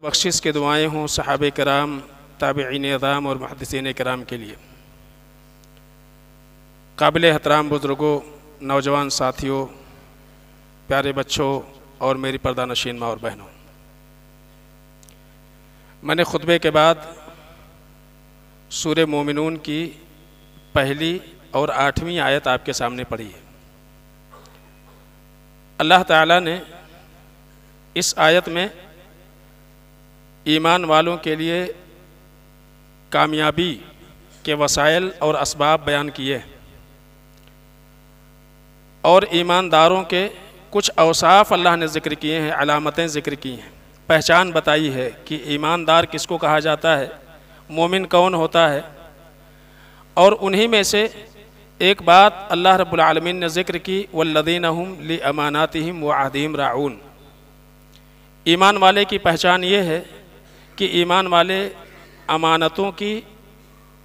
بخشش کے دعائیں ہوں صحابہ کرام، تابعین اعظام اور محدثین کرام کے لیے۔ قابل احترام بزرگوں، نوجوان ساتھیوں، پیارے بچوں اور میری پردہ نشین ماں اور بہنوں، میں نے خطبے کے بعد سورہ مومنون کی پہلی اور 8ویں آیت آپ کے سامنے پڑھی ہے۔ اللہ تعالیٰ نے اس آیت میں ایمان والوں کے لیے کامیابی کے وسائل اور اسباب بیان کیے اور ایمانداروں کے کچھ اوصاف اللہ نے ذکر کیے ہیں، علامتیں ذکر کی ہیں، پہچان بتائی ہے کہ ایماندار کس کو کہا جاتا ہے، مومن کون ہوتا ہے۔ اور انہی میں سے ایک بات اللہ رب العالمین نے ذکر کی، والذین هم لاماناتهم وعہدہم راعون۔ ایمان والے کی پہچان یہ ہے کہ ایمان والے امانتوں کی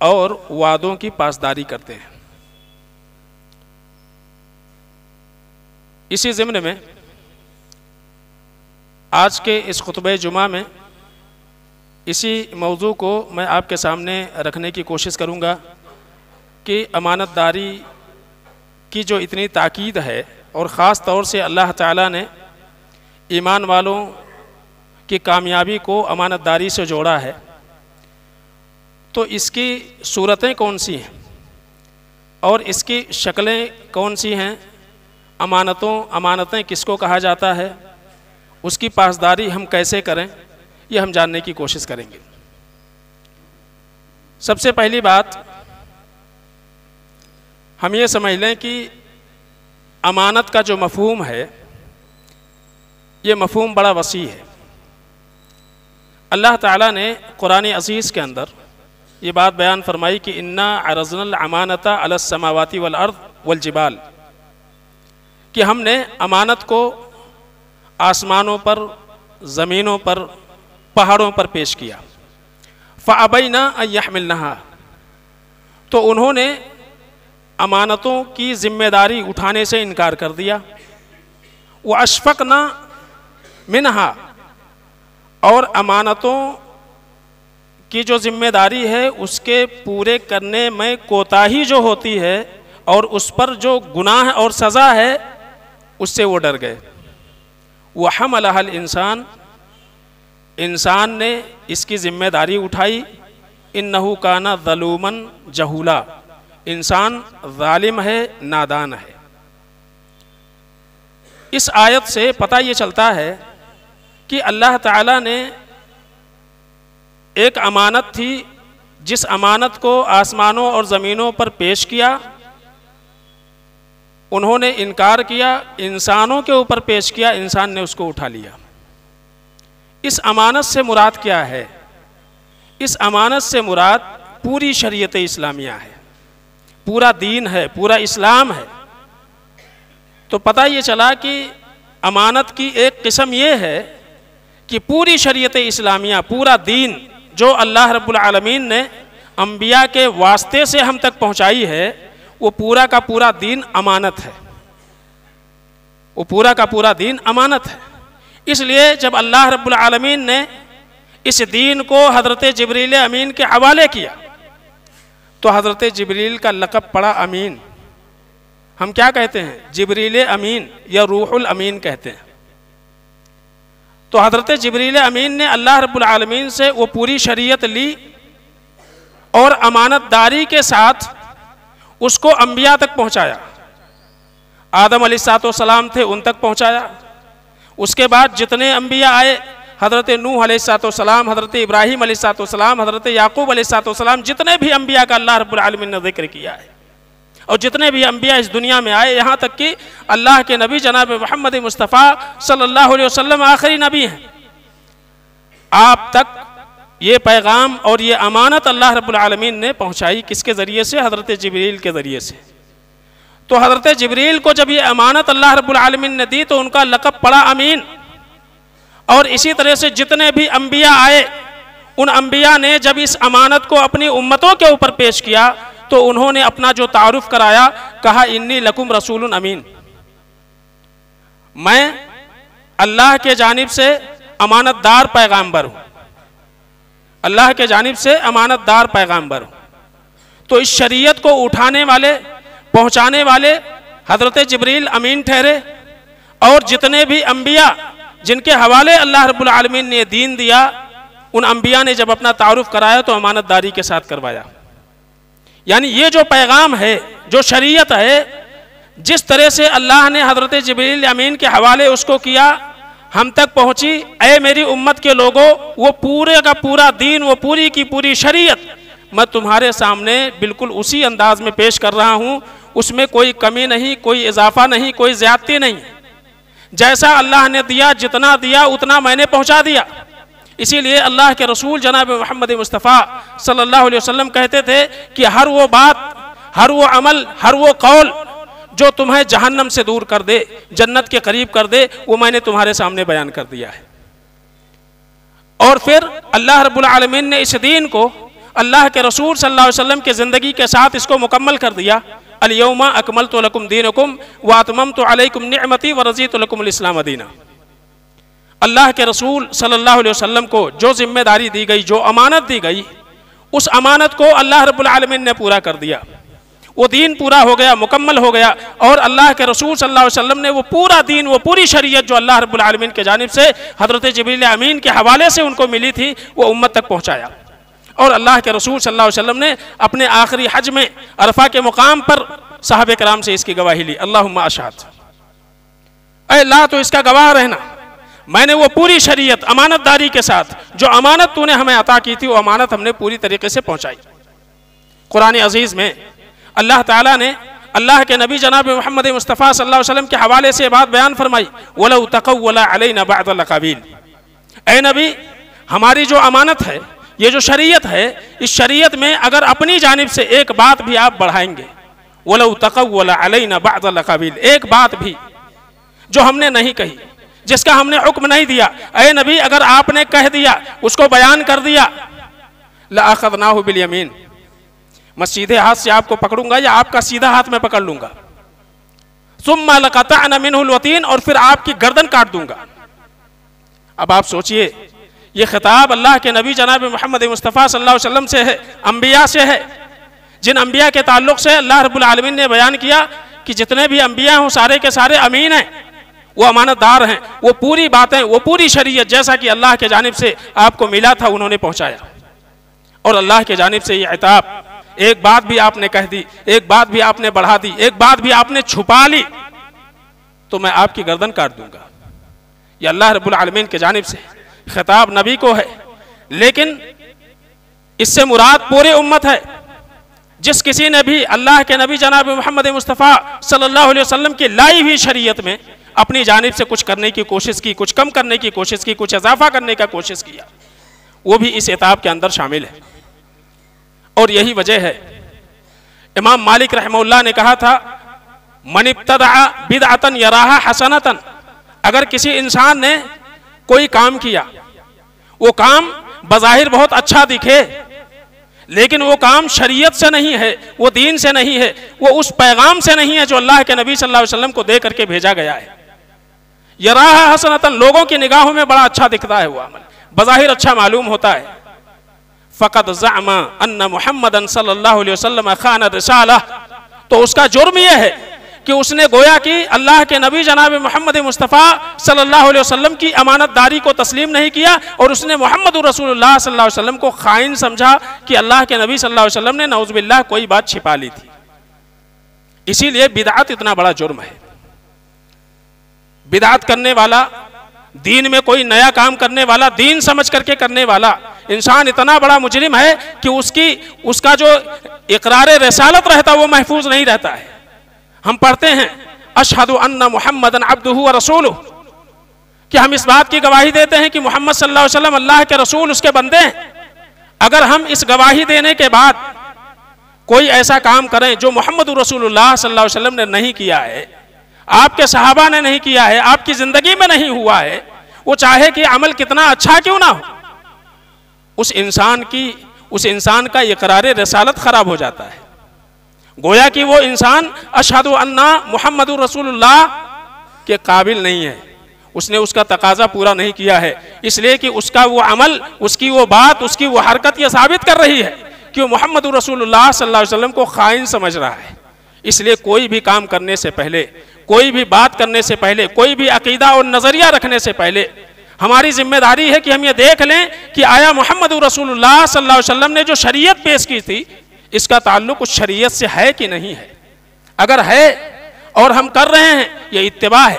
اور وعدوں کی پاسداری کرتے ہیں۔ اسی ضمن میں آج کے اس خطبہ جمعہ میں اسی موضوع کو میں آپ کے سامنے رکھنے کی کوشش کروں گا کہ امانت داری کی جو اتنی تاکید ہے اور خاص طور سے اللہ تعالیٰ نے ایمان والوں کی کامیابی کو امانت داری سے جوڑا ہے، تو اس کی صورتیں کون سی ہیں اور اس کی شکلیں کون سی ہیں، امانتیں کس کو کہا جاتا ہے، اس کی پاسداری ہم کیسے کریں، یہ ہم جاننے کی کوشش کریں گے۔ سب سے پہلی بات ہم یہ سمجھ لیں کہ امانت کا جو مفہوم ہے یہ مفہوم بڑا وسیع ہے۔ اللہ تعالیٰ نے قرآن عزیز کے اندر یہ بات بیان فرمائی کہ انا عرضنا الامانۃ علی السماوات والارض والجبال، کہ ہم نے امانت کو آسمانوں پر، زمینوں پر، پہاڑوں پر پیش کیا۔ فابینا ان یحملنھا، تو انہوں نے امانتوں کی ذمہ داری اٹھانے سے انکار کر دیا۔ واشفقنا منہا، اور امانتوں کی جو ذمہ داری ہے اس کے پورے کرنے میں کوتاہی جو ہوتی ہے اور اس پر جو گناہ اور سزا ہے اس سے وہ ڈر گئے۔ وحملھا الانسان، انسان نے اس کی ذمہ داری اٹھائی۔ انہ کان ظلوما جہولا، انسان ظالم ہے، نادان ہے۔ اس آیت سے پتہ یہ چلتا ہے کہ اللہ تعالیٰ نے ایک امانت تھی، جس امانت کو آسمانوں اور زمینوں پر پیش کیا، انہوں نے انکار کیا، انسانوں کے اوپر پیش کیا، انسان نے اس کو اٹھا لیا۔ اس امانت سے مراد کیا ہے؟ اس امانت سے مراد پوری شریعت اسلامیہ ہے، پورا دین ہے، پورا اسلام ہے۔ تو پتہ یہ چلا کہ امانت کی ایک قسم یہ ہے کہ پوری شریعت اسلامیہ، پورا دین جو اللہ رب العالمین نے انبیاء کے واسطے سے ہم تک پہنچائی ہے، وہ پورا کا پورا دین امانت ہے، وہ پورا کا پورا دین امانت ہے۔ اس لیے جب اللہ رب العالمین نے اس دین کو حضرت جبریل امین کے حوالے کیا تو حضرت جبریل کا لقب پڑا امین۔ ہم کیا کہتے ہیں؟ جبریل امین یا روح الامین کہتے ہیں۔ تو حضرت جبریل امین نے اللہ رب العالمین سے وہ پوری شریعت لی اور امانت داری کے ساتھ اس کو انبیاء تک پہنچایا۔ آدم علیہ السلام تھے، ان تک پہنچایا۔ اس کے بعد جتنے انبیاء آئے، حضرت نوح علیہ السلام، حضرت ابراہیم علیہ السلام، حضرت یعقوب علیہ السلام، جتنے بھی انبیاء کا اللہ رب العالمین نے ذکر کیا ہے، اور جتنے بھی انبیاء اس دنیا میں آئے، یہاں تک کہ اللہ کے نبی جناب محمد مصطفیٰ صلی اللہ علیہ وسلم آخری نبی ہیں، آپ تک یہ پیغام اور یہ امانت اللہ رب العالمین نے پہنچائی۔ کس کے ذریعے سے؟ حضرت جبریل کے ذریعے سے۔ تو حضرت جبریل کو جب یہ امانت اللہ رب العالمین نے دی تو ان کا لقب پڑا امین۔ اور اسی طرح سے جتنے بھی انبیاء آئے، ان انبیاء نے جب اس امانت کو اپنی امتوں کے اوپر پیش کیا تو انہوں نے اپنا جو تعارف کرایا، کہا انی لکم رسول امین، میں اللہ کے جانب سے امانت دار پیغامبر ہوں۔ اللہ کے جانب سے امانت دار پیغامبر ہوں. تو اس شریعت کو اٹھانے والے پہنچانے والے حضرت جبریل امین ٹھہرے، اور جتنے بھی انبیاء جن کے حوالے اللہ رب العالمین نے دین دیا، ان انبیاء نے جب اپنا تعارف کرایا تو امانت داری کے ساتھ کروایا. یعنی یہ جو پیغام ہے، جو شریعت ہے، جس طرح سے اللہ نے حضرت جبریل امین کے حوالے اس کو کیا، ہم تک پہنچی. اے میری امت کے لوگوں، وہ پورے کا پورا دین، وہ پوری کی پوری شریعت میں تمہارے سامنے بالکل اسی انداز میں پیش کر رہا ہوں. اس میں کوئی کمی نہیں، کوئی اضافہ نہیں، کوئی زیادتی نہیں. جیسا اللہ نے دیا، جتنا دیا اتنا میں نے پہنچا دیا. اسی لیے اللہ کے رسول جناب محمد مصطفیٰ صلی اللہ علیہ وسلم کہتے تھے کہ ہر وہ بات، ہر وہ عمل، ہر وہ قول جو تمہیں جہنم سے دور کر دے، جنت کے قریب کر دے، وہ میں نے تمہارے سامنے بیان کر دیا ہے. اور پھر اللہ رب العالمین نے اس دین کو اللہ کے رسول صلی اللہ علیہ وسلم کی زندگی کے ساتھ اس کو مکمل کر دیا. الیوم اکملت لکم دینکم واتممت علیکم نعمتی ورضیت لکم الاسلام دینا. اللہ کے رسول صلی اللہ علیہ وسلم کو جو ذمہ داری دی گئی، جو امانت دی گئی، اس امانت کو اللہ رب العالمین نے پورا کر دیا. وہ دین پورا ہو گیا، مکمل ہو گیا. اور اللہ کے رسول صلی اللہ علیہ وسلم نے وہ پورا دین، وہ پوری شریعت جو اللہ رب العالمین کے جانب سے حضرت جبریل امین کے حوالے سے ان کو ملی تھی، وہ امت تک پہنچایا. اور اللہ کے رسول صلی اللہ علیہ وسلم نے اپنے آخری حج میں عرفہ کے مقام پر صحابہ کرام سے اس کی گواہی لی. اللہم اشہد، اے اللہ تو اس کا گواہ رہنا، میں نے وہ پوری شریعت امانت داری کے ساتھ، جو امانت تو نے ہمیں عطا کی تھی، وہ امانت ہم نے پوری طریقے سے پہنچائی. قرآن عزیز میں اللہ تعالیٰ نے اللہ کے نبی جناب محمد مصطفیٰ صلی اللہ علیہ وسلم کے حوالے سے بات بیان فرمائی. وَلَوْ تَقَوَّلَ عَلَيْنَا بَعْضَ الْأَقَاوِيلِ، اے نبی ہماری جو امانت ہے، یہ جو شریعت ہے، اس شریعت میں اگر اپنی جانب سے ایک بات بھی آپ بڑھائیں گے، وَلَوْ تَقَوَّلَ عَلَيْنَا بَعْضَ الْأَقَاوِيلِ، ایک بات بھی جو ہم نے نہیں کہی، جس کا ہم نے حکم نہیں دیا، اے نبی اگر آپ نے کہہ دیا، اس کو بیان کر دیا، لَأَخَذْنَاهُ بِالْيَمِينِ، میں سیدھے ہاتھ سے آپ کو پکڑوں گا یا آپ کا سیدھا ہاتھ میں پکڑ لوں گا. ثُمَّ لَقَطَعْنَ مِنْهُ الْوَتِينَ، اور پھر آپ کی گردن کاٹ دوں گا. اب آپ سوچئے، یہ خطاب اللہ کے نبی جناب محمد مصطفیٰ صلی اللہ علیہ وسلم سے ہے، انبیاء سے ہے، جن انبیاء کے تعلق سے اللہ رب العالمین نے بیان کیا کہ جتنے بھی انبیاء ہوں سارے کے سارے امین ہیں، وہ امانت دار ہیں، وہ پوری باتیں، وہ پوری شریعت جیسا کہ اللہ کے جانب سے آپ کو ملا تھا انہوں نے پہنچایا. اور اللہ کے جانب سے یہ عتاب، ایک بات بھی آپ نے کہہ دی، ایک بات بھی آپ نے بڑھا دی، ایک بات بھی آپ نے چھپا لی، تو میں آپ کی گردن کاٹ دوں گا. یہ اللہ رب العالمین کے جانب سے خطاب نبی کو ہے. لیکن اس سے مراد پورے امت ہے. جس کسی نے بھی اللہ کے نبی جناب محمد مصطفیٰ صلی اللہ علیہ وسلم کی لائی ہوئی شریعت میں اپنی جانب سے کچھ کرنے کی کوشش کی، کچھ کم کرنے کی کوشش کی، کچھ اضافہ کرنے کا کوشش کیا، وہ بھی اس عتاب کے اندر شامل ہے. اور یہی وجہ ہے امام مالک رحمہ اللہ نے کہا تھا، من ابتدع بدعۃ یراها حسنۃ، اگر کسی انسان نے کوئی کام کیا، وہ کام بظاہر بہت اچھا دکھے، لیکن وہ کام شریعت سے نہیں ہے، وہ دین سے نہیں ہے، وہ اس پیغام سے نہیں ہے جو اللہ کے نبی صلی اللہ علیہ وسلم کو دے کر کے بھیجا گیا ہے. یراها حسنۃ، لوگوں کی نگاہوں میں بڑا اچھا دکھتا ہے، وہ عمل بظاہر اچھا معلوم ہوتا ہے. فقد زعم ان محمدً صلی اللہ علیہ وسلم خان الرسالہ، تو اس کا جرم یہ ہے کہ اس نے گویا کہ اللہ کے نبی جناب محمد مصطفیٰ صلی اللہ علیہ وسلم کی امانت داری کو تسلیم نہیں کیا، اور اس نے محمد رسول اللہ صلی اللہ علیہ وسلم کو خائن سمجھا کہ اللہ کے نبی صلی اللہ علیہ وسلم نے نعوذ باللہ کوئی بات چھپا لی تھی. اسی لیے بدعت اتنا بڑا جرم ہے. بدعت کرنے والا، دین میں کوئی نیا کام کرنے والا، دین سمجھ کر کے کرنے والا انسان اتنا بڑا مجرم ہے کہ اس کا جو اقرار رسالت رہتا وہ محفوظ نہیں رہتا ہے. ہم پڑھتے ہیں اشہد ان محمدً عبدہ ورسولہ، کہ ہم اس بات کی گواہی دیتے ہیں کہ محمد صلی اللہ علیہ وسلم اللہ کے رسول، اس کے بندے ہیں. اگر ہم اس گواہی دینے کے بعد کوئی ایسا کام کریں جو محمد رسول اللہ صلی اللہ علیہ وسلم نے نہیں کیا ہے، آپ کے صحابہ نے نہیں کیا ہے، آپ کی زندگی میں نہیں ہوا ہے، وہ چاہے کہ عمل کتنا اچھا کیوں نہ ہو، اس انسان کا اقرار رسالت خراب ہو جاتا ہے. گویا کہ وہ انسان اشہد ان محمد رسول اللہ کے قابل نہیں ہے، اس نے اس کا تقاضا پورا نہیں کیا ہے، اس لیے کہ اس کا وہ عمل، اس کی وہ بات، اس کی وہ حرکت یہ ثابت کر رہی ہے کہ وہ محمد رسول اللہ صلی اللہ علیہ وسلم کو خائن سمجھ رہا ہے۔ اس لیے کوئی بھی کام کرنے سے پہلے، کوئی بھی بات کرنے سے پہلے، کوئی بھی عقیدہ اور نظریہ رکھنے سے پہلے ہماری ذمہ داری ہے کہ ہم یہ دیکھ لیں کہ آیا محمد رسول اللہ صلی اللہ علیہ وسلم نے جو شریعت پیش کی تھی اس کا تعلق اس شریعت سے ہے کہ نہیں ہے۔ اگر ہے اور ہم کر رہے ہیں یہ اتباع ہے،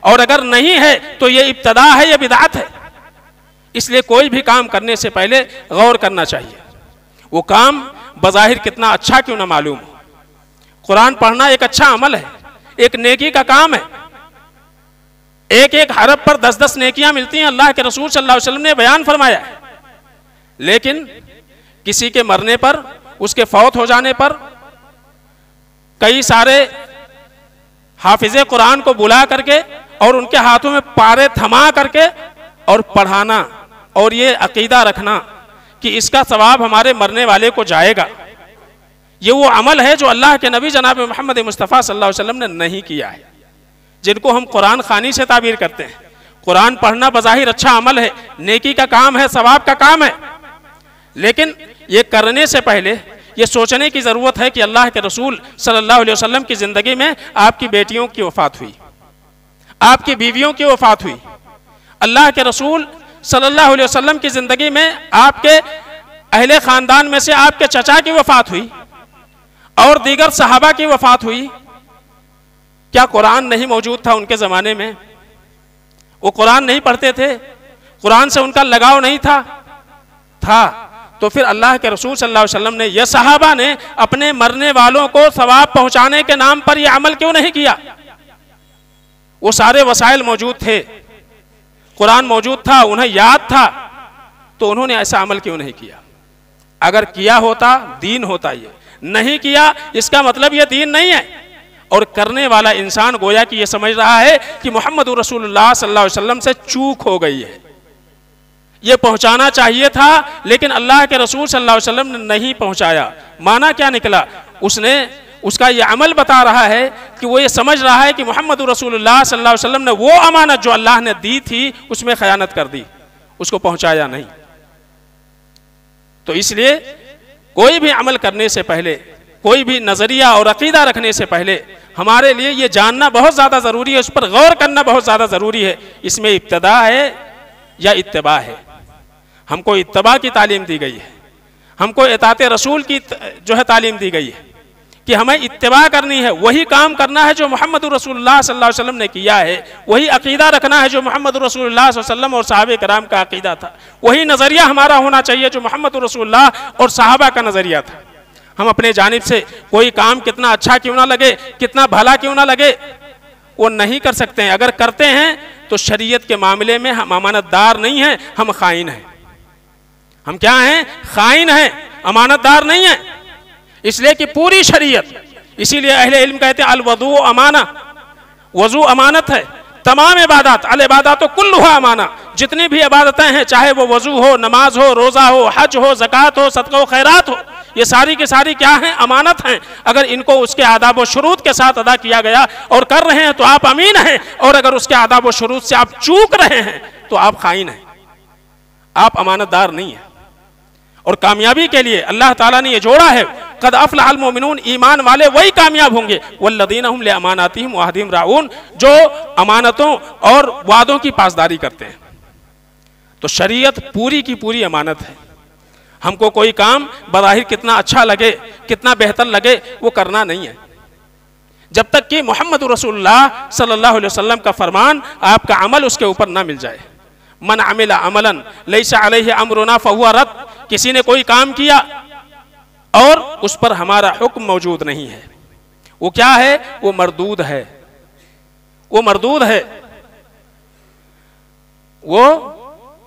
اور اگر نہیں ہے تو یہ ابتداع ہے، یہ بدعت ہے۔ اس لیے کوئی بھی کام کرنے سے پہلے غور کرنا چاہیے، وہ کام بظاہر کتنا اچھا کیوں نہ معلوم ہو۔ قرآن پڑھنا ایک اچھا عمل ہے، ایک نیکی کا کام ہے، ایک ایک حرف پر 10 نیکیاں ملتی ہیں، اللہ کے رسول صلی اللہ علیہ وسلم نے بیان فرمایا ہے۔ لیکن کسی کے مرنے پر، اس کے فوت ہو جانے پر کئی سارے حافظ قرآن کو بلا کر کے اور ان کے ہاتھوں میں پارے تھما کر کے اور پڑھانا اور یہ عقیدہ رکھنا کہ اس کا ثواب ہمارے مرنے والے کو جائے گا، یہ وہ عمل ہے جو اللہ کے نبی جناب محمد مصطفیٰ صلی اللہ علیہ وسلم نے نہیں کیا ہے، جن کو ہم قرآن خوانی سے تعبیر کرتے ہیں۔ قرآن پڑھنا بظاہر اچھا عمل ہے، نیکی کا کام ہے، ثواب کا کام ہے، لیکن یہ کرنے سے پہلے یہ سوچنے کی ضرورت ہے کہ اللہ کے رسول صلی اللہ علیہ وسلم کی زندگی میں آپ کی بیٹیوں کی وفات ہوئی، آپ کی بیویوں کی وفات ہوئی، اللہ کے رسول صلی اللہ علیہ وسلم کی زندگی میں آپ کے اہل خاندان میں سے آپ کے چچا کی وفات ہوئی اور دیگر صحابہ کی وفات ہوئی۔ کیا قرآن نہیں موجود تھا ان کے زمانے میں؟ وہ قرآن نہیں پڑھتے تھے؟ قرآن سے ان کا لگاؤ نہیں تھا؟ تو پھر اللہ کے رسول صلی اللہ علیہ وسلم نے یا صحابہ نے اپنے مرنے والوں کو ثواب پہنچانے کے نام پر یہ عمل کیوں نہیں کیا؟ وہ سارے وسائل موجود تھے، قرآن موجود تھا، انہیں یاد تھا، تو انہوں نے ایسا عمل کیوں نہیں کیا؟ اگر کیا ہوتا دین ہوتا، یہ نہیں کیا اس کا مطلب یہ دین نہیں ہے۔ اور کرنے والا انسان گویا کہ یہ سمجھ رہا ہے کہ محمد رسول اللہ صلی اللہ علیہ وسلم سے چوک ہو گئی ہے، یہ پہنچانا چاہیے تھا لیکن اللہ کے رسول صلی اللہ علیہ وسلم نے نہیں پہنچایا۔ معنی کیا نکلا؟ اس کا یہ عمل بتا رہا ہے کہ وہ یہ سمجھ رہا ہے کہ محمد رسول اللہ صلی اللہ علیہ وسلم نے وہ امانت جو اللہ نے دی تھی اس میں خیانت کر دی، اس کو پہنچایا نہیں۔ تو اس لیے کوئی بھی عمل کرنے سے پہلے، کوئی بھی نظریہ اور عقیدہ رکھنے سے پہلے ہمارے لیے یہ جاننا بہت زیادہ ضروری ہے، اس پر غور کرنا بہت زیادہ ضروری ہے، اس میں ابتداء ہے یا اتباع ہے۔ ہم کو اتباع کی تعلیم دی گئی ہے، ہم کو اطاعت رسول کی تعلیم دی گئی ہے کہ ہمیں اتباع کرنی ہے، وہی کام کرنا ہے جو محمد رسول اللہ صلی اللہ علیہ وسلم نے کیا ہے، وہی عقیدہ رکھنا ہے جو محمد رسول اللہ صلی اللہ علیہ وسلم اور صحابہ کرام کا عقیدہ تھا، وہی نظریہ ہمارا ہونا چاہیے جو محمد رسول اللہ اور صحابہ کا نظریہ تھا۔ ہم اپنے جانب سے کوئی کام کتنا اچھا کیوں نہ لگے، کتنا بھلا کیوں نہ لگے، وہ نہیں کر سکتے ہیں۔ اگر کرتے ہیں تو شریعت کے معاملے میں ہم امانت دار نہیں ہیں، ہم خائن ہیں۔ ہم کیا ہیں؟ خائن ہیں، امانت دار نہیں ہیں۔ اس لیے کہ پوری شریعت، اسی لیے اہل علم کہتے ہیں الوضوء امانہ، وضو امانت ہے۔ تمام عبادات، العبادات کلھا امانہ، جتنی بھی عبادتیں ہیں، چاہے وہ وضو ہو، نماز ہو، روزہ ہو، حج ہو، زکوٰۃ ہو، صدقہ و خیرات ہو، یہ ساری کی ساری کیا ہیں؟ امانت ہیں۔ اگر ان کو اس کے آداب و شروط کے ساتھ ادا کیا گیا اور کر رہے ہیں تو آپ امین ہیں، اور اگر اس کے آداب و شروط سے آپ چوک رہے ہیں تو آپ خائن ہیں، آپ امانت دار نہیں ہیں۔ اور کامیابی کے لیے اللہ تعالیٰ نے یہ جوڑا ہے، قد افلح المؤمنون، ایمان والے وہی کامیاب ہوں گے، والذین هم لاماناتهم وعہدہم راعون، جو امانتوں اور وعدوں کی پاسداری کرتے ہیں۔ تو شریعت پوری کی پوری امانت ہے۔ ہم کو کوئی کام بظاہر کتنا اچھا لگے، کتنا بہتر لگے، وہ کرنا نہیں ہے، جب تک کہ محمد رسول اللہ صلی اللہ علیہ وسلم کا فرمان، آپ کا عمل اس کے اوپر نہ مل جائے۔ من عمل عملا لیس علیہ امرنا فہو رد، کسی نے کوئی کام کیا اور اس پر ہمارا حکم موجود نہیں ہے، وہ کیا ہے؟ وہ مردود ہے، وہ مردود ہے، وہ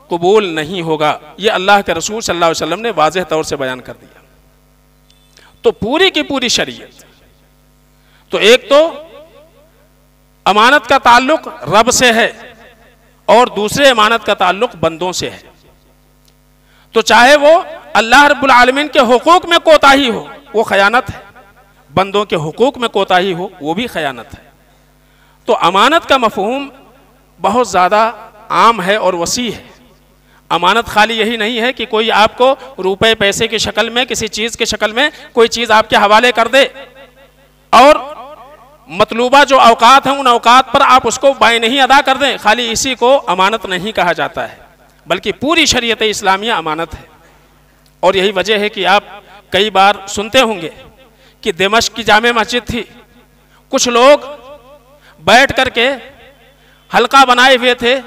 قبول نہیں ہوگا۔ یہ اللہ کے رسول صلی اللہ علیہ وسلم نے واضح طور سے بیان کر دیا۔ تو پوری کی پوری شریعت، تو ایک تو امانت کا تعلق رب سے ہے اور دوسرے امانت کا تعلق بندوں سے ہے۔ تو چاہے وہ اللہ رب العالمین کے حقوق میں کوتاہی ہو، وہ خیانت ہے، بندوں کے حقوق میں کوتاہی ہو، وہ بھی خیانت ہے۔ تو امانت کا مفہوم بہت زیادہ عام ہے اور وسیع ہے۔ امانت خالی یہی نہیں ہے کہ کوئی آپ کو روپے پیسے کی شکل میں کسی چیز کی شکل میں کوئی چیز آپ کے حوالے کر دے اور مطلوبہ جو اوقات ہیں ان اوقات پر آپ اس کو بائیں نہیں ادا کر دیں، خالی اسی کو امانت نہیں کہا جاتا ہے، بلکہ پوری شریعت اسلامیہ امانت ہے۔ اور یہی وجہ ہے کہ آپ کئی بار سنتے ہوں گے کہ دمشق کی جامع مسجد تھی، کچھ لوگ بیٹھ کر کے حلقہ بنائے ہوئے تھے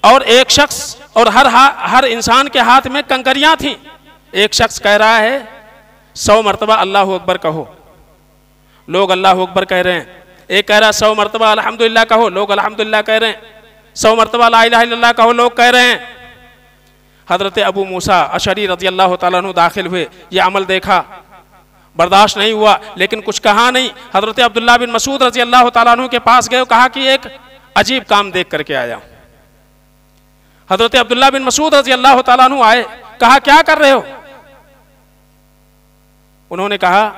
اور ایک شخص اور ہر انسان کے ہاتھ میں کنکریاں تھیں۔ ایک شخص کہہ رہا ہے 100 مرتبہ اللہ اکبر کہو، لوگ اللہ اکبر کہہ رہے ہیں۔ ایک کہہ رہا 100 مرتبہ الحمدللہ کہو، لوگ الحمدللہ کہہ رہے ہیں۔ 100 مرتبہ لا الہ الا اللہ کہو، لوگ کہہ رہے ہیں۔ حضرت ابو موسیٰ اشعری رضی اللہ تعالیٰ عنہ داخل ہوئے، یہ عمل دیکھا، برداشت نہیں ہوا، لیکن کچھ کہا نہیں۔ حضرت عبداللہ بن مسعود رضی اللہ تعالیٰ عنہ کے پاس گئے، کہا کہ ایک عجیب کام دیکھ کر کے آیا ہوں۔ حضرت عبداللہ بن مسعود رضی اللہ تعالیٰ عنہ آئے، کہا کیا کر رہے ہو؟ انہوں نے کہا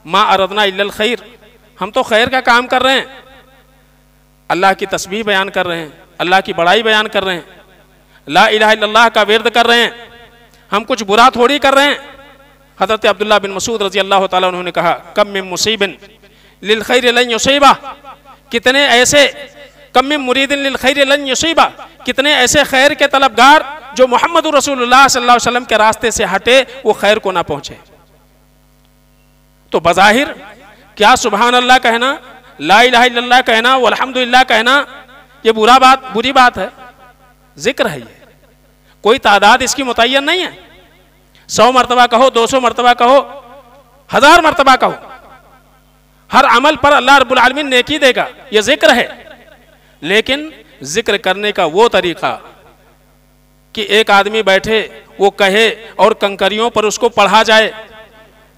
ما اردنا الا الخیر، ہم تو خیر کا کام کر رہے ہیں، اللہ کی تسبیح بیان کر رہے ہیں، اللہ کی بڑائی بیان کر رہے ہیں، لا الہ الا اللہ کا ورد کر رہے ہیں، ہم کچھ برا تھوڑی کر رہے ہیں۔ حضرت عبداللہ بن مسعود رضی اللہ تعالیٰ عنہ نے کہا کم من مصیب للخیر لن یصیبہ، کتنے ایسے کم من مرید للخیر لن یصیبہ، کتنے ایسے خیر کے طلبگار جو محمد رسول اللہ صلی اللہ علیہ وسلم کے راستے سے ہٹے وہ خیر کو نہ پہنچے۔ تو بظاہر کیا سبحان اللہ کہنا، لا الہ الا اللہ کہنا، والحمدللہ کہنا یہ بری بات ہے؟ ذکر ہے، یہ کوئی تعداد اس کی متعین نہیں ہے۔ 100 مرتبہ کہو، 200 مرتبہ کہو، 1000 مرتبہ کہو، ہر عمل پر اللہ رب العالمین نیکی دے گا، یہ ذکر ہے۔ لیکن ذکر کرنے کا وہ طریقہ کہ ایک آدمی بیٹھے وہ کہے اور کنکریوں پر اس کو پڑھا جائے،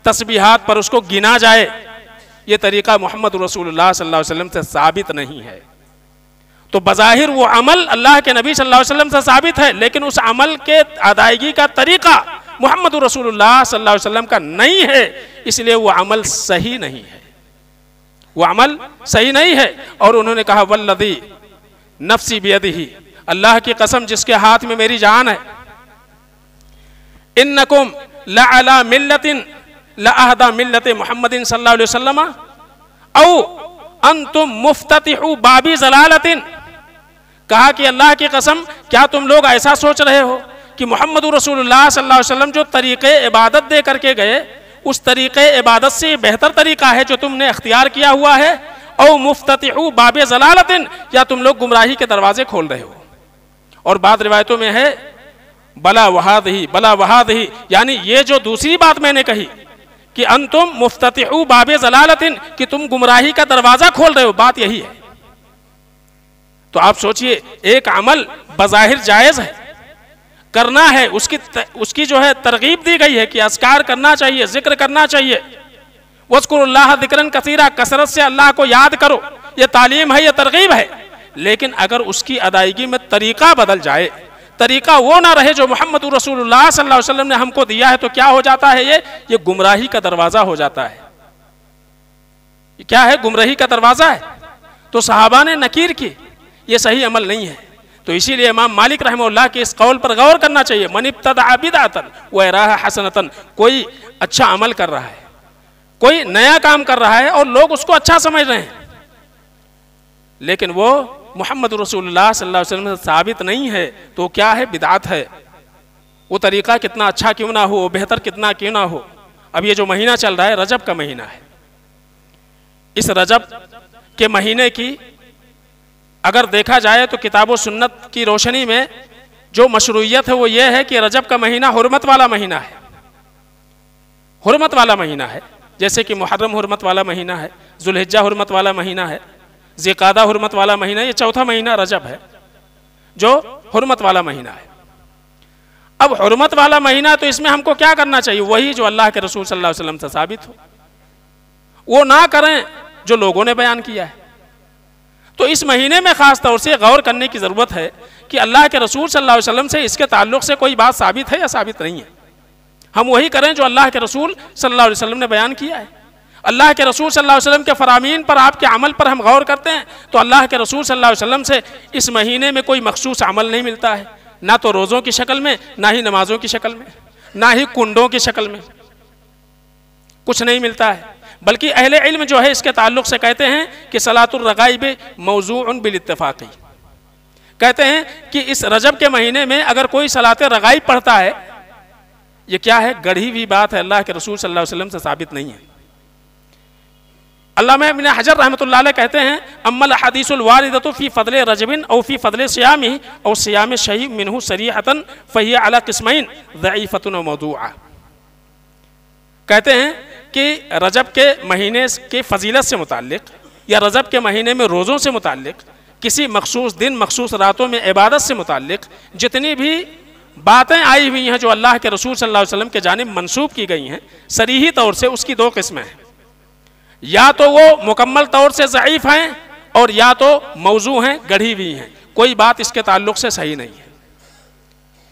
تسبیحات پر اس کو گنا جائے، یہ طریقہ محمد رسول اللہ صلی اللہ علیہ وسلم سے ثابت نہیں ہے۔ تو بظاہر وہ عمل اللہ کے نبی صلی اللہ علیہ وسلم سے ثابت ہے، لیکن اس عمل کے ادائیگی کا طریقہ محمد رسول اللہ صلی اللہ علیہ وسلم کا نہیں ہے، اس لیے وہ عمل صحیح نہیں ہے، وہ عمل صحیح نہیں ہے۔ اور انہوں نے کہا والذی نفسی بیدہ، اللہ کی قسم جس کے ہاتھ میں میری جان ہے، انکم لعلی ملت لأہدی ملت محمد صلی اللہ علیہ وسلم او انتم مفتتح بابی ضلالت، کہا کہ اللہ کی قسم کیا تم لوگ ایسا سوچ رہے ہو کہ محمد رسول اللہ صلی اللہ علیہ وسلم جو طریقے عبادت دے کر کے گئے اس طریقے عبادت سے بہتر طریقہ ہے جو تم نے اختیار کیا ہوا ہے، او مفتتح باب ضلالت، یا تم لوگ گمراہی کے دروازے کھول رہے ہو۔ اور بعض روایتوں میں ہے بلا وہادہی بلا وہادہی، یعنی یہ جو دوسری بات میں نے کہی کہ انتم مفتتح باب ضلالت، کہ تم گمراہی کا دروازہ کھول رہے ہو، بات یہی ہے۔ تو آپ سوچئے ایک عمل بظاہر جائز ہے، کرنا ہے، اس کی جو ہے ترغیب دی گئی ہے کہ اذکار کرنا چاہیے، ذکر کرنا چاہیے، وَاذْكُرُوا اللَّهَ ذِكْرًا كَثِيرًا، کثرت سے اللہ کو یاد کرو، یہ تعلیم ہے، یہ ترغیب ہے۔ لیکن اگر اس کی ادائیگی میں طریقہ بدل جائے، طریقہ وہ نہ رہے جو محمد رسول اللہ صلی اللہ علیہ وسلم نے ہم کو دیا ہے، تو کیا ہو جاتا ہے؟ یہ گمراہی کا دروازہ ہو جاتا ہے۔ یہ کیا ہے؟ گمراہی کا دروازہ ہے۔ تو صحابہ نے نکیر کی، یہ صحیح عمل نہیں ہے۔ تو اسی لیے امام مالک رحمہ اللہ کے اس قول پر غور کرنا چاہیے، من ابتدع بدعۃ ویراھا حسنۃ، کوئی اچھا عمل کر رہا ہے، کوئی نیا کام کر رہا ہے اور لوگ اس کو اچھا سمجھ رہے ہیں، لیکن وہ محمد رسول اللہ صلی اللہ علیہ وسلم سے ثابت نہیں ہے، تو کیا ہے؟ بدعت ہے۔ وہ طریقہ کتنا اچھا کیوں نہ ہو، بہتر کتنا کیوں نہ ہو۔ اب یہ جو مہینہ چل رہا ہے رجب کا مہینہ ہے، اس رجب کے مہینے کی اگر دیکھا جائے تو کتاب و سنت کی روشنی میں جو مشروعیت ہے وہ یہ ہے کہ رجب کا مہینہ حرمت والا مہینہ ہے، حرمت والا مہینہ ہے، جیسے کہ محرم حرمت والا مہینہ ہے، ذوالحجہ حرمت والا مہینہ ہے، ذی القعدہ حرمت والا مہینہ ہے، یہ چوتھا مہینہ رجب ہے جو حرمت والا مہینہ ہے۔ اب حرمت والا مہینہ تو اس میں ہم کو کیا کرنا چاہیے؟ وہی جو اللہ کے رسول صلی اللہ علیہ وسلم سے ثابت ہو، وہ نہ کریں جو لوگوں نے بیان کیا ہے۔ تو اس مہینے میں خاص طور سے غور کرنے کی ضرورت ہے کہ اللہ کے رسول صلی اللہ علیہ وسلم سے اس کے تعلق سے کوئی بات ثابت ہے یا ثابت نہیں ہے، ہم وہی کریں جو اللہ کے رسول صلی اللہ علیہ وسلم نے بیان کیا ہے۔ اللہ کے رسول صلی اللہ علیہ وسلم کے فرامین پر، آپ کے عمل پر ہم غور کرتے ہیں تو اللہ کے رسول صلی اللہ علیہ وسلم سے اس مہینے میں کوئی مخصوص عمل نہیں ملتا ہے، نہ تو روزوں کی شکل میں، نہ ہی نمازوں کی شکل میں، نہ ہی کنڈوں کی شکل میں، کچھ نہیں ملتا ہے۔ بلکہ اہل علم جو ہے اس کے تعلق سے کہتے ہیں کہ صلاۃ الرغائب موضوع بالاتفاق، کہتے ہیں کہ اس رجب کے مہینے میں اگر کوئی صلاۃ رغائب پڑھتا ہے، یہ کیا ہے؟ گڑھی ہوئی بات ہے، اللہ کے رسول صلی اللہ علیہ وسلم سے ثابت نہیں ہے۔ علامہ ابن حجر رحمۃ اللہ علیہ کہتے ہیں اما الحدیث الواردۃ فی فضل رجب او فی فضل صیامہ او صیام شیء منہ صریحۃ فہی علی قسمین ضعیفۃ و موضوعہ، کہتے ہیں کہ رجب کے مہینے کے فضیلت سے متعلق یا رجب کے مہینے میں روزوں سے متعلق، کسی مخصوص دن مخصوص راتوں میں عبادت سے متعلق جتنی بھی باتیں آئی ہوئی ہیں جو اللہ کے رسول صلی اللہ علیہ وسلم کے جانب منسوب کی گئی ہیں صریحی طور سے، اس کی دو قسمیں ہیں، یا تو وہ مکمل طور سے ضعیف ہیں اور یا تو موضوع ہیں، گڑھی ہوئی ہیں، کوئی بات اس کے تعلق سے صحیح نہیں ہے۔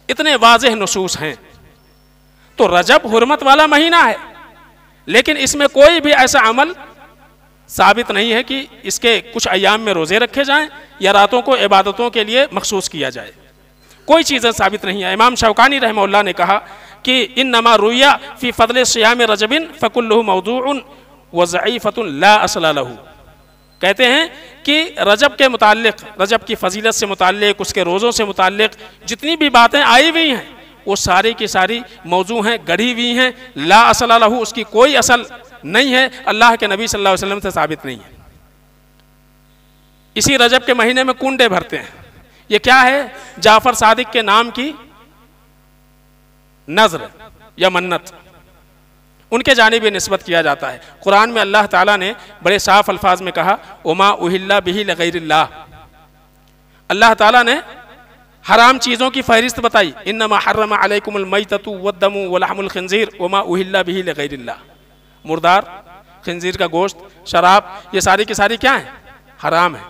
اتنے واضح نصوص ہیں۔ تو رجب حرمت والا مہینہ ہے، لیکن اس میں کوئی بھی ایسا عمل ثابت نہیں ہے کہ اس کے کچھ ایام میں روزے رکھے جائیں یا راتوں کو عبادتوں کے لیے مخصوص کیا جائے، کوئی چیزیں ثابت نہیں ہے۔ امام شوکانی رحمہ اللہ نے کہا کہ انما رویہ فی فضل صیام رجب فکلہ موضوع وضعیفۃ لا اصل لہ، کہتے ہیں کہ رجب کے متعلق، رجب کی فضیلت سے متعلق، اس کے روزوں سے متعلق جتنی بھی باتیں آئی ہوئی ہیں وہ ساری کی ساری موضوع ہیں، گڑھی ہوئی ہیں، لا اصل لہ، اس کی کوئی اصل نہیں ہے، اللہ کے نبی صلی اللہ علیہ وسلم سے ثابت نہیں ہے۔ اسی رجب کے مہینے میں کنڈے بھرتے ہیں، یہ کیا ہے؟ جعفر صادق کے نام کی نذر یا منت، ان کے جانب یہ نسبت کیا جاتا ہے۔ قرآن میں اللہ تعالیٰ نے بڑے صاف الفاظ میں کہا وما اہل بہ لغیر اللہ، اللہ تعالیٰ نے حرام چیزوں کی فہرست بتائی، انما حرم علیکم المیتۃ والدم ولحم الخنزیر وما اہل بہ لغیر اللہ، مردار، خنزیر کا گوشت، شراب، یہ ساری کی ساری کیا ہیں؟ حرام ہے،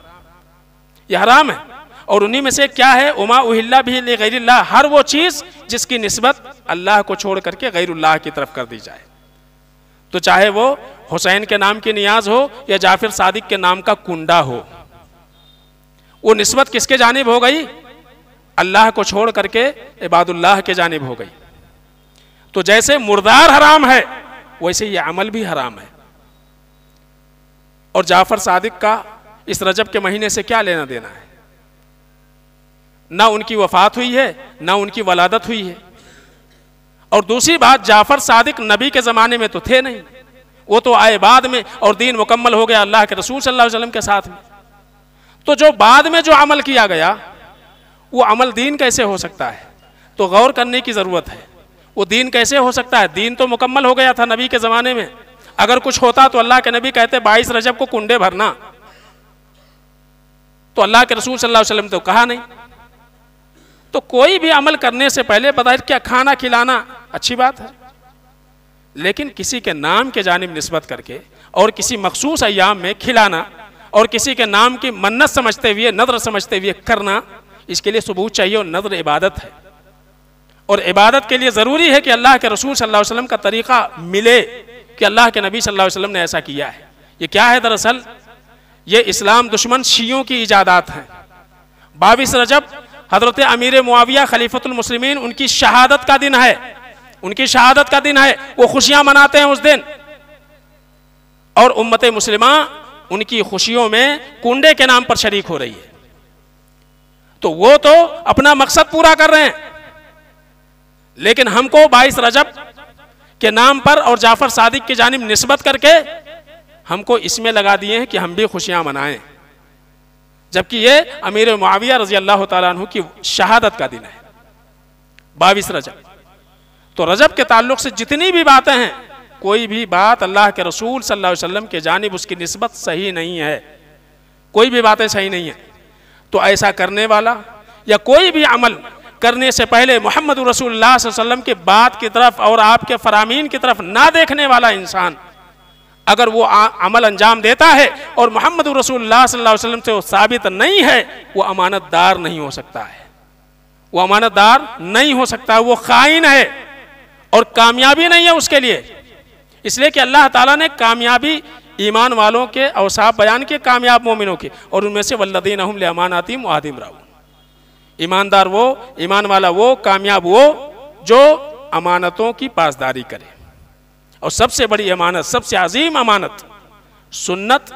یہ حرام ہے۔ اور انہی میں سے کیا ہے؟ وما اہل بہ لغیر اللہ، ہر وہ چیز جس کی نسبت اللہ کو چھوڑ کر کے غیر اللہ کی طرف کر دی جائے، تو چاہے وہ حسین کے نام کی نیاز ہو یا جعفر صادق کے نام کا کنڈا ہو، وہ نسبت کس کے جانب ہو گئی؟ اللہ کو چھوڑ کر کے عباد اللہ کے جانب ہو گئی۔ تو جیسے مردار حرام ہے ویسے یہ عمل بھی حرام ہے۔ اور جعفر صادق کا اس رجب کے مہینے سے کیا لینا دینا ہے؟ نہ ان کی وفات ہوئی ہے نہ ان کی ولادت ہوئی ہے، اور دوسری بات جعفر صادق نبی کے زمانے میں تو تھے نہیں، وہ تو آئے بعد میں اور دین مکمل ہو گیا اللہ کے رسول صلی اللہ علیہ وسلم کے ساتھ میں۔ تو جو بعد میں جو عمل کیا گیا وہ عمل دین کیسے ہو سکتا ہے؟ تو غور کرنے کی ضرورت ہے، وہ دین کیسے ہو سکتا ہے؟ دین تو مکمل ہو گیا تھا نبی کے زمانے میں، اگر کچھ ہوتا تو اللہ کے نبی کہتے 22 رجب کو کنڈے بھرنا، تو اللہ کے رسول صلی اللہ علیہ وسلم تو کہا نہیں۔ تو کوئی بھی عمل کرنے سے پہلے بظاہر کیا کھانا کھلانا اچھی بات ہے، لیکن کسی کے نام کے جانب نسبت کر کے اور کسی مخصوص ایام میں کھلانا اور کسی کے نام کی منت سمجھتے ہوئے، نذر سمجھتے ہوئے کرنا، اس کے لیے ثبوت چاہیے، اور نذر عبادت ہے، اور عبادت کے لیے ضروری ہے کہ اللہ کے رسول صلی اللہ علیہ وسلم کا طریقہ ملے کہ اللہ کے نبی صلی اللہ علیہ وسلم نے ایسا کیا ہے۔ یہ کیا ہے؟ دراصل یہ اسلام دشمن شیعوں کی ایجادات ہیں۔ 22 رجب حضرت امیر معاویہ خلیفۃ المسلمین، ان کی شہادت کا دن ہے، ان کی شہادت کا دن ہے، وہ خوشیاں مناتے ہیں اس دن، اور امت مسلمہ ان کی خوشیوں میں کنڈے کے نام پر شریک ہو رہی ہے۔ تو وہ تو اپنا مقصد پورا کر رہے ہیں، لیکن ہم کو 22 رجب کے نام پر اور جعفر صادق کی جانب نسبت کر کے ہم کو اس میں لگا دیے ہیں کہ ہم بھی خوشیاں منائیں، جبکہ یہ امیر معاویہ رضی اللہ تعالیٰ عنہ کی شہادت کا دن ہے 22 رجب۔ تو رجب کے تعلق سے جتنی بھی باتیں ہیں، کوئی بھی بات اللہ کے رسول صلی اللہ علیہ وسلم کے جانب اس کی نسبت صحیح نہیں ہے، کوئی بھی باتیں صحیح نہیں ہیں۔ تو ایسا کرنے والا یا کوئی بھی عمل کرنے سے پہلے محمد رسول اللہ صلی اللہ علیہ وسلم کے بات کی طرف اور آپ کے فرامین کی طرف نہ دیکھنے والا انسان اگر وہ عمل انجام دیتا ہے اور محمد رسول اللہ صلی اللہ علیہ وسلم سے وہ ثابت نہیں ہے، وہ امانت دار نہیں ہو سکتا ہے، وہ امانت دار نہیں ہو سکتا، وہ خائن ہے اور کامیابی نہیں ہے اس کے لیے۔ اس لیے کہ اللہ تعالیٰ نے کامیابی ایمان والوں کے اوصاف بیان کے، کامیاب مومنوں کے، اور ان میں سے والذین هم لاماناتہم وعہدہم راعون، ایماندار وہ، ایمان والا وہ، کامیاب وہ جو امانتوں کی پاسداری کرے۔ اور سب سے بڑی امانت، سب سے عظیم امانت سنت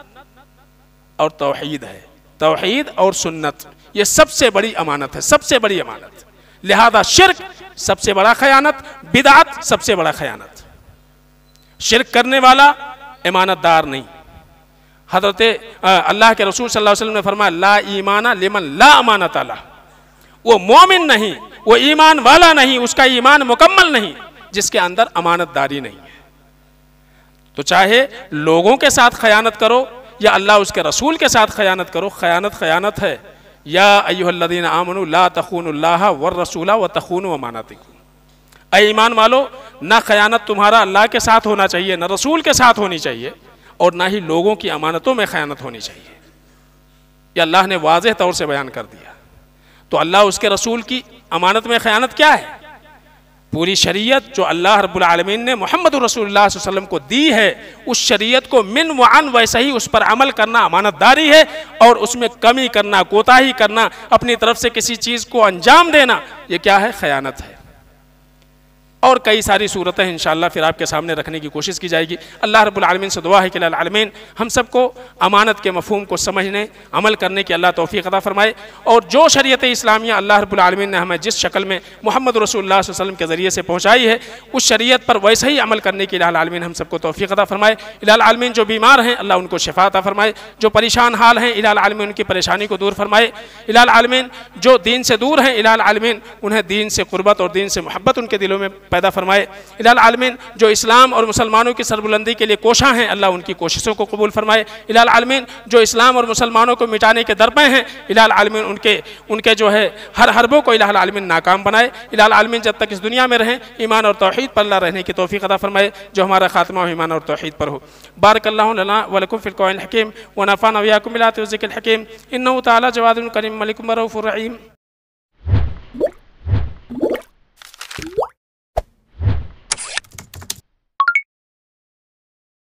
اور توحید ہے، توحید اور سنت، یہ سب سے بڑی امانت ہے، سب سے بڑی امانت۔ لہذا شرک سب سے بڑا خیانت، بدعت سب سے بڑا خیانت۔ شرک کرنے والا امانت دار نہیں۔ حضرت اللہ کے رسول صلی اللہ علیہ وسلم نے فرمایا لا ایمان لمن لا امانت لہ، وہ مومن نہیں، وہ ایمان والا نہیں، اس کا ایمان مکمل نہیں جس کے اندر امانت داری نہیں ہے۔ تو چاہے لوگوں کے ساتھ خیانت کرو یا اللہ اس کے رسول کے ساتھ خیانت کرو، خیانت خیانت ہے۔ یا ایھا الذین آمنوا لا تخونوا اللہ والرسول وتخونوا اماناتکم، اے ایمان والو، نہ خیانت تمہارا اللہ کے ساتھ ہونا چاہیے، نہ رسول کے ساتھ ہونی چاہیے، اور نہ ہی لوگوں کی امانتوں میں خیانت ہونی چاہیے۔ یہ اللہ نے واضح طور سے بیان کر دیا۔ تو اللہ اس کے رسول کی امانت میں خیانت کیا ہے؟ پوری شریعت جو اللہ رب العالمین نے محمد رسول اللہ صلی اللہ علیہ وسلم کو دی ہے، اس شریعت کو من وعن ویسے ہی اس پر عمل کرنا امانت داری ہے، اور اس میں کمی کرنا، کوتاہی کرنا، اپنی طرف سے کسی چیز کو انجام دینا، یہ کیا ہے؟ خیانت ہے۔ اور کئی ساری صورتیں انشاءاللہ پھر آپ کے سامنے رکھنے کی کوشش کی جائے گی۔ اللہ رب العالمین سے دعا ہے کہ العالمین ہم سب کو امانت کے مفہوم کو سمجھنے، عمل کرنے کی اللہ توفیق عطا فرمائے، اور جو شریعت اسلامیہ اللہ رب العالمین نے ہمیں جس شکل میں محمد رسول اللہ صلی اللہ علیہ وسلم کے ذریعے سے پہنچائی ہے، اس شریعت پر ویسے ہی عمل کرنے کی الہ العالمین ہم سب کو توفیق عطا فرمائے۔ الہ العالمین جو بیمار ہیں اللہ ان کو شفا عطا فرمائے، جو پریشان حال ہیں الہ العالمین ان کی پریشانی کو دور فرمائے، الہ العالمین جو دین سے دور ہیں الہ العالمین انہیں دین سے قربت اور دین سے محبت ان کے دلوں میں پیدا فرمائے، الہ العالمین جو اسلام اور مسلمانوں کی سربلندی کے لیے کوشاں ہیں اللہ ان کی کوششوں کو قبول فرمائے، الہ العالمین جو اسلام اور مسلمانوں کو مٹانے کے درپے ہیں الہ العالمین ان کے جو ہے ہر حربوں کو الہ العالمین ناکام بنائے، الہ العالمین جب تک اس دنیا میں رہیں ایمان اور توحید پر اللہ رہنے کی توفیق عطا فرمائے، جو ہمارا خاتمہ ایمان اور توحید پر ہو۔ بارک اللہ لنا ولکم فی القرآن الحکیم ونفعنا وإیاکم بالآیات والذکر الحکیم، انہ تعالی جواد کریم ملک رؤوف رحیم۔